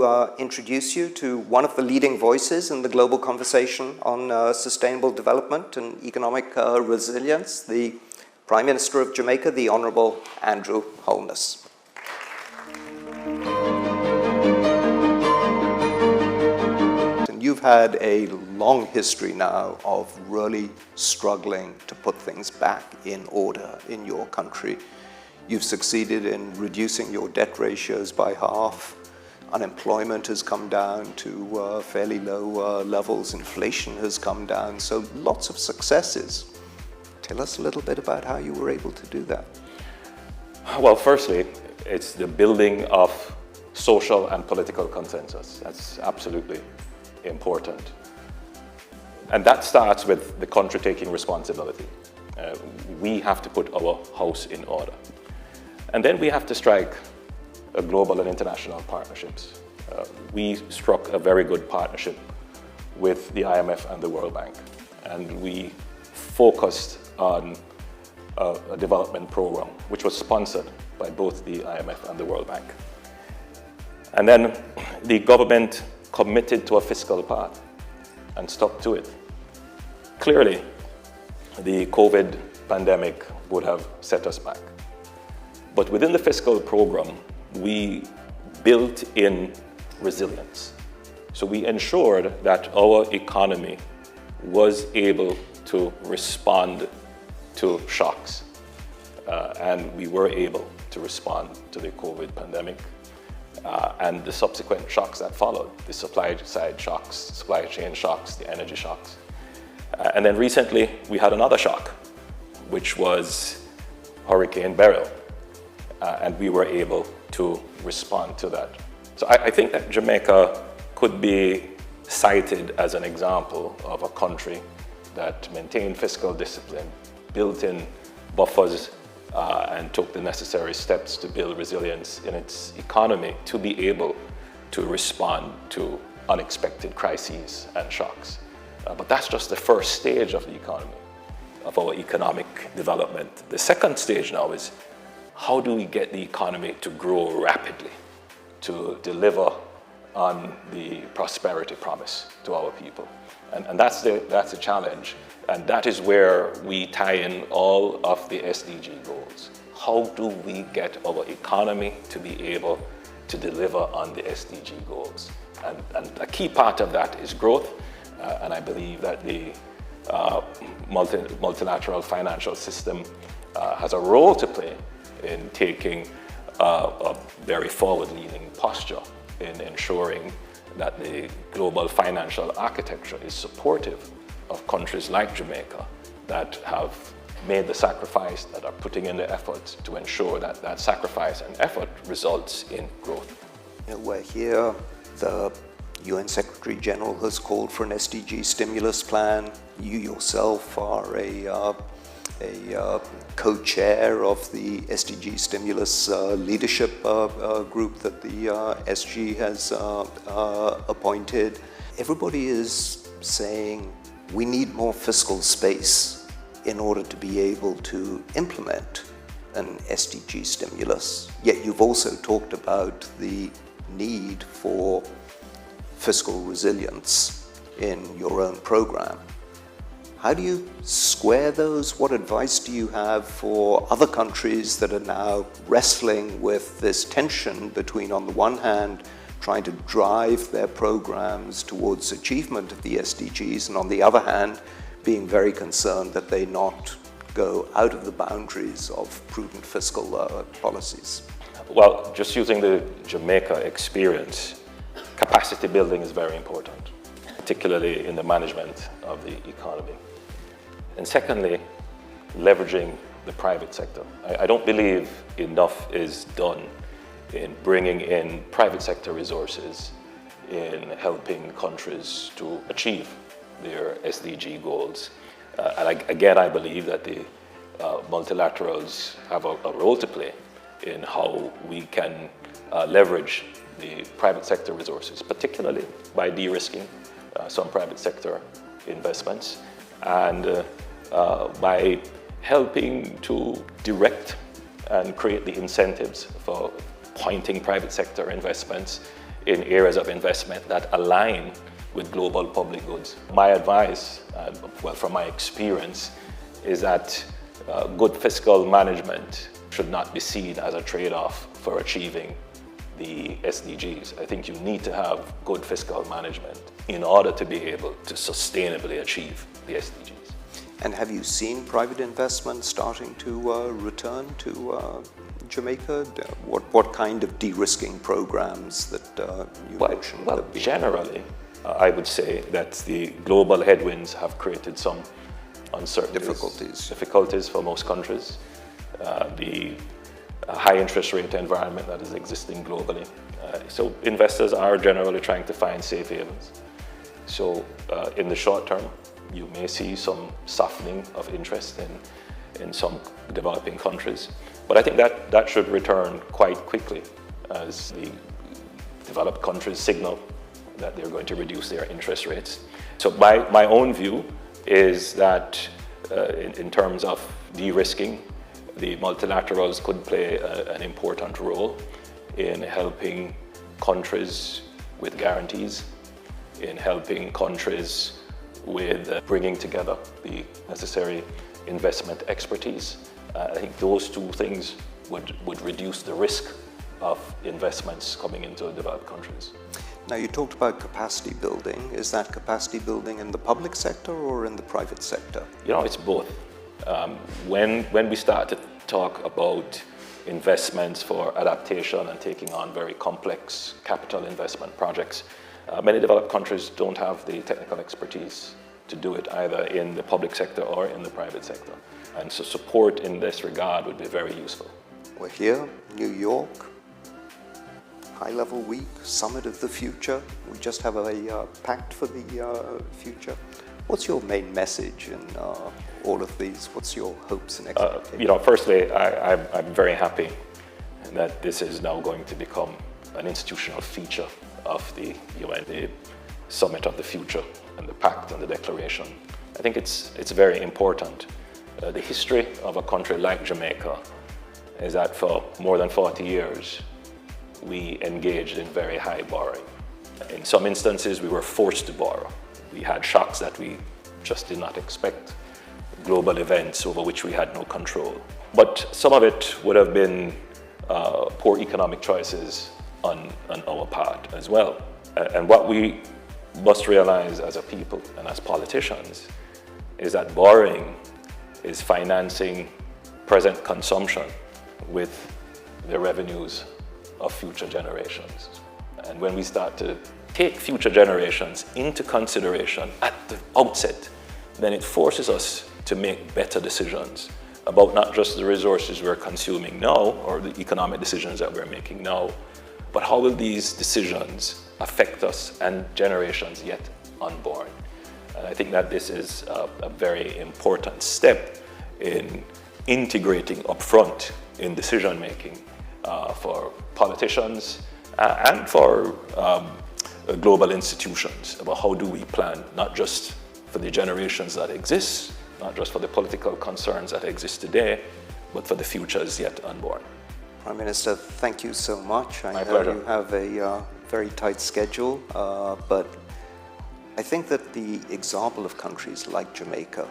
to introduce you to one of the leading voices in the global conversation on sustainable development and economic resilience, the Prime Minister of Jamaica, the Honourable Andrew Holness. And you've had a long history now of really struggling to put things back in order in your country. You've succeeded in reducing your debt ratios by half. Unemployment has come down to fairly low levels. Inflation has come down. So lots of successes. Tell us a little bit about how you were able to do that. Well, firstly, it's the building of social and political consensus. That's absolutely important. And that starts with the country taking responsibility. We have to put our house in order. And then we have to strike global and international partnerships. We struck a very good partnership with the IMF and the World Bank. And we focused on a development program, which was sponsored by both the IMF and the World Bank. And then the government committed to a fiscal path and stuck to it. Clearly, the COVID pandemic would have set us back. But within the fiscal program, we built in resilience. So we ensured that our economy was able to respond to shocks. And we were able to respond to the COVID pandemic and the subsequent shocks that followed, the supply side shocks, supply chain shocks, the energy shocks. And then recently, we had another shock, which was Hurricane Beryl. And we were able to respond to that. So I think that Jamaica could be cited as an example of a country that maintained fiscal discipline, built in buffers, and took the necessary steps to build resilience in its economy to be able to respond to unexpected crises and shocks. But that's just the first stage of the economy, of our economic development. The second stage now is how do we get the economy to grow rapidly, to deliver on the prosperity promise to our people? And that's the challenge. And that is where we tie in all of the SDG goals. How do we get our economy to be able to deliver on the SDG goals? And a key part of that is growth. And I believe that the multilateral financial system has a role to play in taking a very forward-leaning posture in ensuring that the global financial architecture is supportive of countries like Jamaica that have made the sacrifice, that are putting in the effort to ensure that that sacrifice and effort results in growth. You know, we're here, the UN Secretary General has called for an SDG stimulus plan. You yourself are a co-chair of the SDG stimulus leadership group that the SG has appointed. Everybody is saying we need more fiscal space in order to be able to implement an SDG stimulus. Yet you've also talked about the need for fiscal resilience in your own program. How do you square those? What advice do you have for other countries that are now wrestling with this tension between, on the one hand, trying to drive their programs towards achievement of the SDGs, and on the other hand, being very concerned that they not go out of the boundaries of prudent fiscal policies? Well, just using the Jamaica experience, capacity building is very important, particularly in the management of the economy. And secondly, leveraging the private sector. I don't believe enough is done in bringing in private sector resources in helping countries to achieve their SDG goals. And I believe that the multilaterals have a role to play in how we can leverage the private sector resources, particularly by de-risking some private sector investments and by helping to direct and create the incentives for pointing private sector investments in areas of investment that align with global public goods. My advice, well, from my experience, is that good fiscal management should not be seen as a trade-off for achieving the SDGs. I think you need to have good fiscal management in order to be able to sustainably achieve the SDGs. And have you seen private investment starting to return to Jamaica? What kind of de-risking programs that you mentioned? Well, generally, I would say that the global headwinds have created some uncertainties, difficulties for most countries. The high interest rate environment that is existing globally. So investors are generally trying to find safe havens. So in the short term, you may see some softening of interest in some developing countries. But I think that should return quite quickly as the developed countries signal that they're going to reduce their interest rates. So my own view is that in terms of de-risking, the multilaterals could play an important role in helping countries with guarantees, in helping countries with bringing together the necessary investment expertise. I think those two things would reduce the risk of investments coming into developed countries. Now, you talked about capacity building. Is that capacity building in the public sector or in the private sector? You know, it's both. When we start to talk about investments for adaptation and taking on very complex capital investment projects, many developed countries don't have the technical expertise to do it either in the public sector or in the private sector. And so support in this regard would be very useful. We're here, New York, high-level week, summit of the future. We just have a pact for the future. What's your main message in all of these? What's your hopes and expectations? You know, firstly, I'm very happy that this is now going to become an institutional feature of the UN, the Summit of the Future and the Pact and the Declaration. I think it's very important. The history of a country like Jamaica is that for more than 40 years, we engaged in very high borrowing. In some instances, we were forced to borrow. We had shocks that we just did not expect, global events over which we had no control. But some of it would have been poor economic choices on our part as well. And what we must realize as a people and as politicians is that borrowing is financing present consumption with the revenues of future generations. And when we start to take future generations into consideration at the outset, then it forces us to make better decisions about not just the resources we're consuming now or the economic decisions that we're making now, but how will these decisions affect us and generations yet unborn. And I think that this is a very important step in integrating upfront in decision making for politicians and for global institutions about how do we plan not just for the generations that exist, not just for the political concerns that exist today, but for the futures yet unborn. Prime Minister, thank you so much. My pleasure. I know you have a very tight schedule, but I think that the example of countries like Jamaica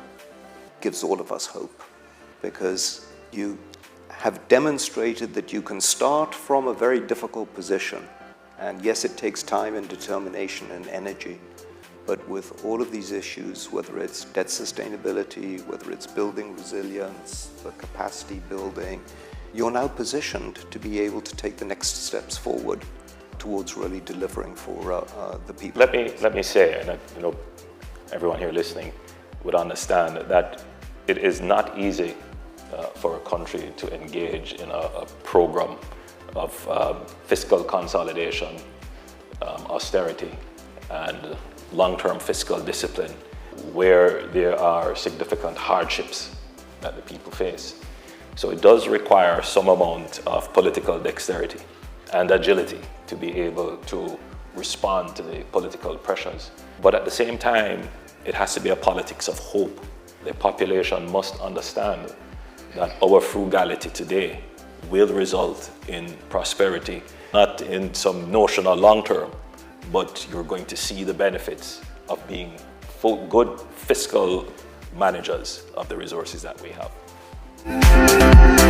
gives all of us hope, because you have demonstrated that you can start from a very difficult position. And yes, it takes time and determination and energy, but with all of these issues, whether it's debt sustainability, whether it's building resilience, the capacity building, you're now positioned to be able to take the next steps forward towards really delivering for the people. Let me say, and you know, everyone here listening would understand that it is not easy for a country to engage in a program of fiscal consolidation, austerity, and long-term fiscal discipline, where there are significant hardships that the people face. So it does require some amount of political dexterity and agility to be able to respond to the political pressures. But at the same time, it has to be a politics of hope. The population must understand that our frugality today will result in prosperity, not in some notional long term, but you're going to see the benefits of being good fiscal managers of the resources that we have.